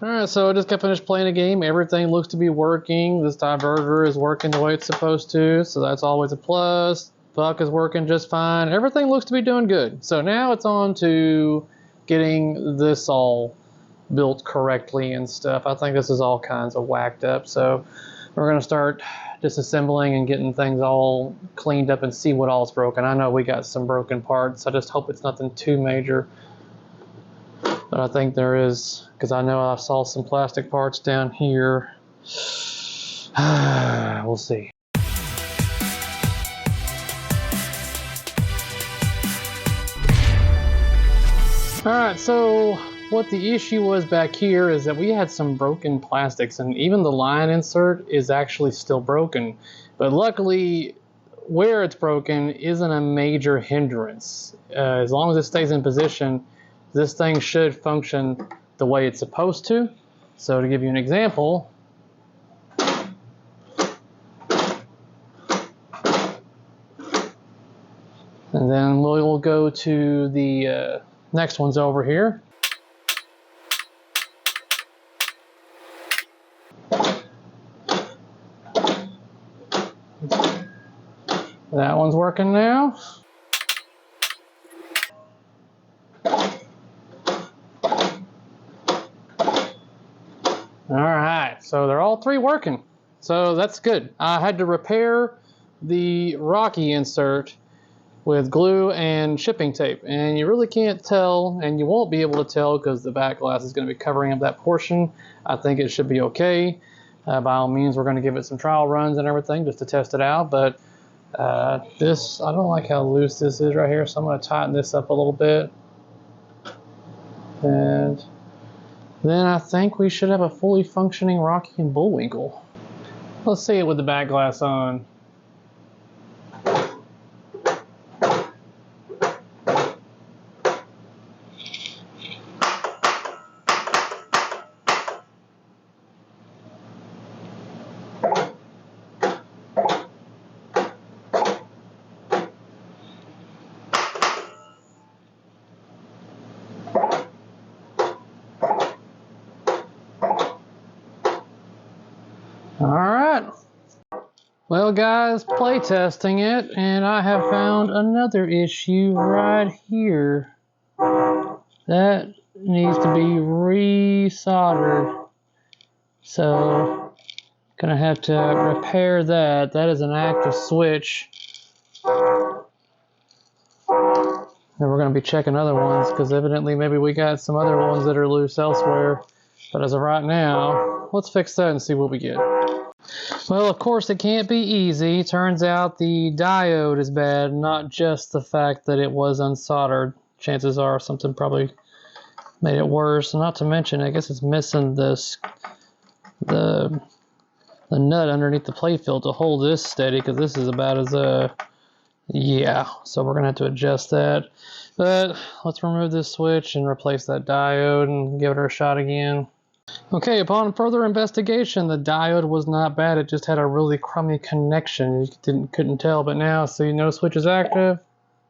Alright, so I just got finished playing a game. Everything looks to be working. This diverter is working the way it's supposed to, so that's always a plus. Buck is working just fine. Everything looks to be doing good. So now it's on to getting this all built correctly and stuff. I think this is all kinds of whacked up, so we're going to start disassembling and getting things all cleaned up and see what all's broken. I know we got some broken parts. I just hope it's nothing too major. But I think there is, because I know I saw some plastic parts down here. We'll see. Alright, so what the issue was back here is that we had some broken plastics, and even the line insert is actually still broken. But luckily, where it's broken isn't a major hindrance. As long as it stays in position, this thing should function the way it's supposed to. So to give you an example, and then we'll go to the next one's over here. That one's working now. Alright, so they're all three working. So that's good. I had to repair the Rocky insert with glue and shipping tape, and you really can't tell, and you won't be able to tell because the back glass is going to be covering up that portion. I think it should be okay. By all means, we're going to give it some trial runs and everything just to test it out, but this, I don't like how loose this is right here, so I'm going to tighten this up a little bit. And then I think we should have a fully functioning Rocky and Bullwinkle. Let's see it with the back glass on. Alright, well guys, play testing it, and I have found another issue right here. That needs to be re-soldered. So, gonna have to repair that. That is an active switch. And we're gonna be checking other ones, because evidently maybe we got some other ones that are loose elsewhere. But as of right now, let's fix that and see what we get. Well, of course, it can't be easy. Turns out the diode is bad, not just the fact that it was unsoldered. Chances are something probably made it worse. Not to mention, I guess it's missing this, the nut underneath the playfield to hold this steady, because this is about as yeah. So we're gonna have to adjust that. But let's remove this switch and replace that diode and give it a shot again. Okay, upon further investigation, the diode was not bad. It just had a really crummy connection. You couldn't tell, but now, so you know, switch is active.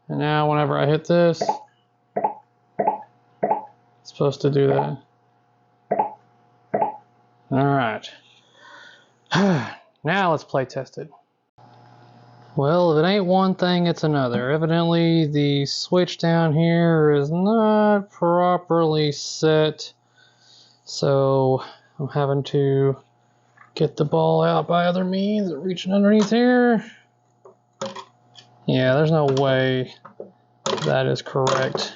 And now whenever I hit this, it's supposed to do that. Alright. Now let's play test it. Well, if it ain't one thing, it's another. Evidently, the switch down here is not properly set. So I'm having to get the ball out by other means, reaching underneath here. Yeah, there's no way that is correct.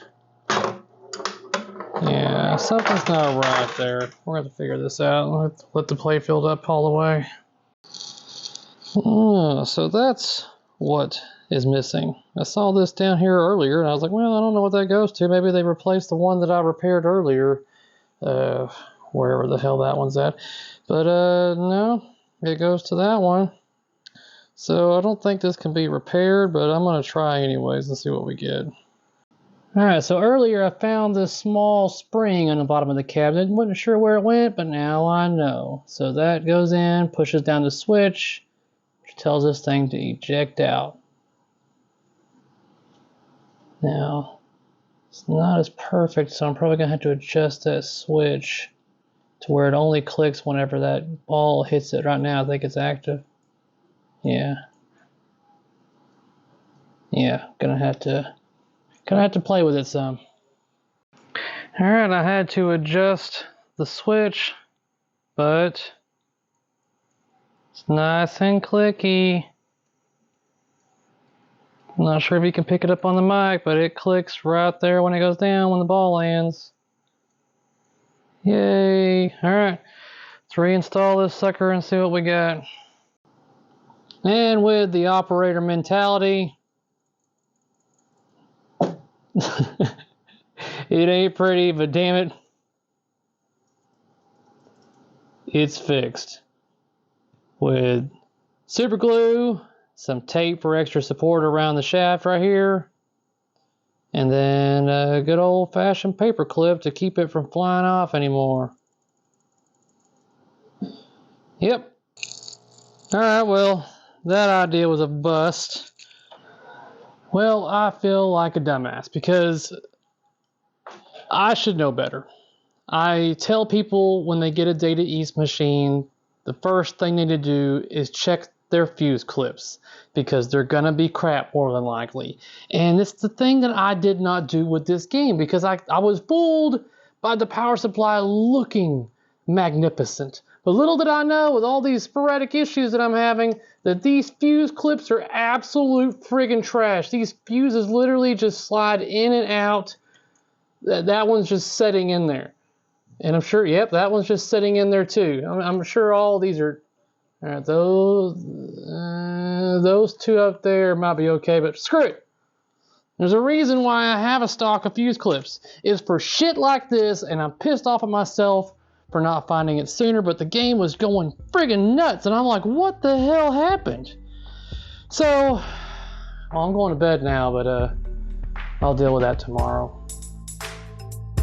Yeah, something's not right there. We're going to figure this out. Let the playfield up all the way. So that's what is missing. I saw this down here earlier, and I was like, well, I don't know what that goes to. Maybe they replaced the one that I repaired earlier. Wherever the hell that one's at. But no, it goes to that one. So I don't think this can be repaired, but I'm going to try anyways and see what we get. Alright, so earlier I found this small spring on the bottom of the cabinet. Wasn't sure where it went, but now I know. So that goes in, pushes down the switch, which tells this thing to eject out. Now, it's not as perfect, so I'm probably going to have to adjust that switch to where it only clicks whenever that ball hits it. Right now I think it's active. Yeah. Gonna have to play with it some. Alright, I had to adjust the switch, but it's nice and clicky. I'm not sure if you can pick it up on the mic, but it clicks right there when it goes down when the ball lands. Yay! Alright, let's reinstall this sucker and see what we got. And with the operator mentality, it ain't pretty, but damn it, it's fixed. With super glue, some tape for extra support around the shaft right here, and then a good old-fashioned paper clip to keep it from flying off anymore. Yep. Alright, well, that idea was a bust. Well, I feel like a dumbass because I should know better. I tell people when they get a Data East machine, the first thing they need to do is check their fuse clips because they're gonna be crap more than likely. And it's the thing that I did not do with this game because I was fooled by the power supply looking magnificent. But little did I know, with all these sporadic issues that I'm having, that these fuse clips are absolute friggin' trash. These fuses literally just slide in and out. That one's just setting in there. And I'm sure, yep, that one's just sitting in there too. I'm sure all these are, all right, those two up there might be okay, but screw it. There's a reason why I have a stock of fuse clips. It's for shit like this, and I'm pissed off at myself for not finding it sooner, but the game was going friggin' nuts, and I'm like, what the hell happened? So, well, I'm going to bed now, but I'll deal with that tomorrow.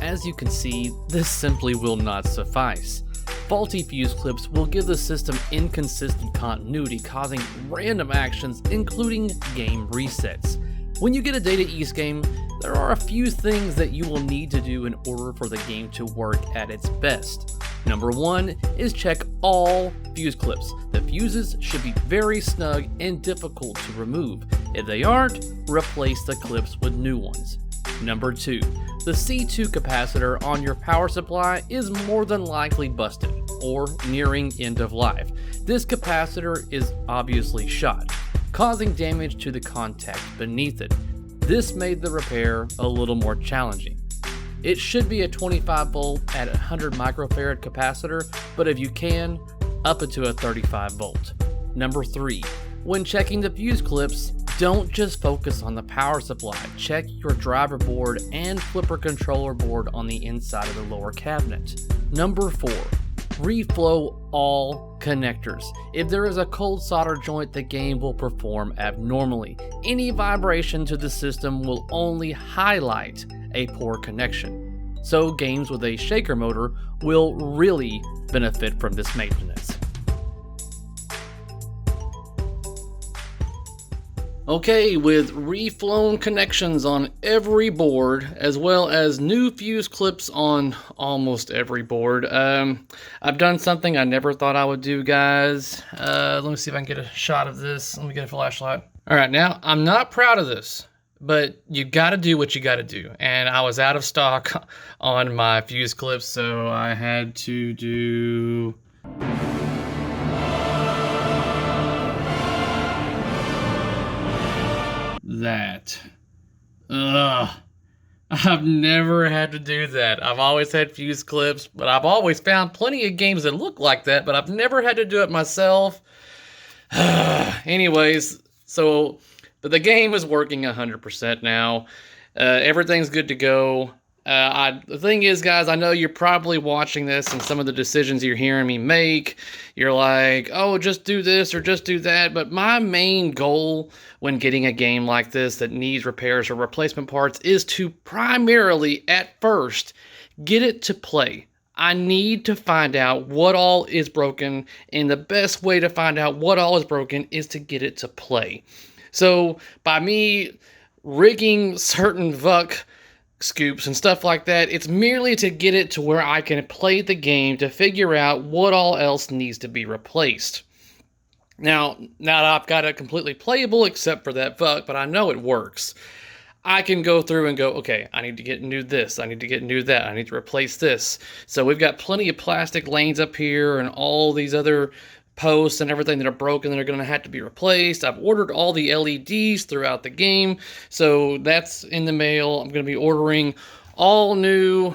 As you can see, this simply will not suffice. Faulty fuse clips will give the system inconsistent continuity, causing random actions, including game resets. When you get a Data East game, there are a few things that you will need to do in order for the game to work at its best. Number one is check all fuse clips. The fuses should be very snug and difficult to remove. If they aren't, replace the clips with new ones. Number two, the C2 capacitor on your power supply is more than likely busted or nearing end of life. This capacitor is obviously shot, causing damage to the contact beneath it. This made the repair a little more challenging. It should be a 25 volt at 100 microfarad capacitor, but if you can, up it to a 35 volt. Number three, when checking the fuse clips, don't just focus on the power supply. Check your driver board and flipper controller board on the inside of the lower cabinet. Number four, reflow all connectors. If there is a cold solder joint, the game will perform abnormally. Any vibration to the system will only highlight a poor connection. So games with a shaker motor will really benefit from this maintenance. Okay, with reflown connections on every board, as well as new fuse clips on almost every board, I've done something I never thought I would do, guys. Let me see if I can get a shot of this. Let me get a flashlight. All right, now, I'm not proud of this, but you gotta do what you gotta do. And I was out of stock on my fuse clips, so I had to do that. Ugh. I've never had to do that. I've always had fuse clips, but I've always found plenty of games that look like that, but I've never had to do it myself. Anyways, but the game is working 100% now. Everything's good to go. The thing is, guys, I know you're probably watching this and some of the decisions you're hearing me make, you're like, oh, just do this or just do that. But my main goal when getting a game like this that needs repairs or replacement parts is to primarily, at first, get it to play. I need to find out what all is broken, and the best way to find out what all is broken is to get it to play. So by me rigging certain VUC scoops and stuff like that. It's merely to get it to where I can play the game to figure out what all else needs to be replaced. Now that I've got it completely playable except for that fuck, but I know it works. I can go through and go, okay, I need to get new this, I need to get new that, I need to replace this. So we've got plenty of plastic lanes up here and all these other posts and everything that are broken that are going to have to be replaced. I've ordered all the LEDs throughout the game, so that's in the mail. I'm going to be ordering all new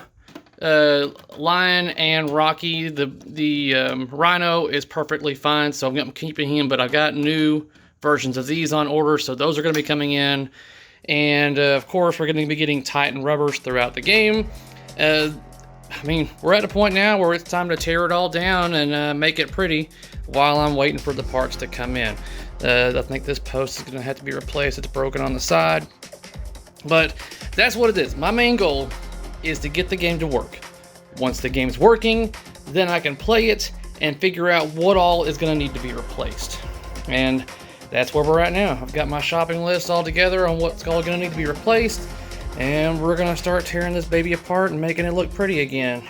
Lion and Rocky. The Rhino is perfectly fine, so I'm keeping him, but I've got new versions of these on order, so those are going to be coming in. And of course, we're going to be getting Titan rubbers throughout the game. I mean, we're at a point now where it's time to tear it all down and make it pretty while I'm waiting for the parts to come in. I think this post is going to have to be replaced. It's broken on the side. But that's what it is. My main goal is to get the game to work. Once the game's working, then I can play it and figure out what all is going to need to be replaced. And that's where we're at now. I've got my shopping list all together on what's all going to need to be replaced. And we're going to start tearing this baby apart and making it look pretty again.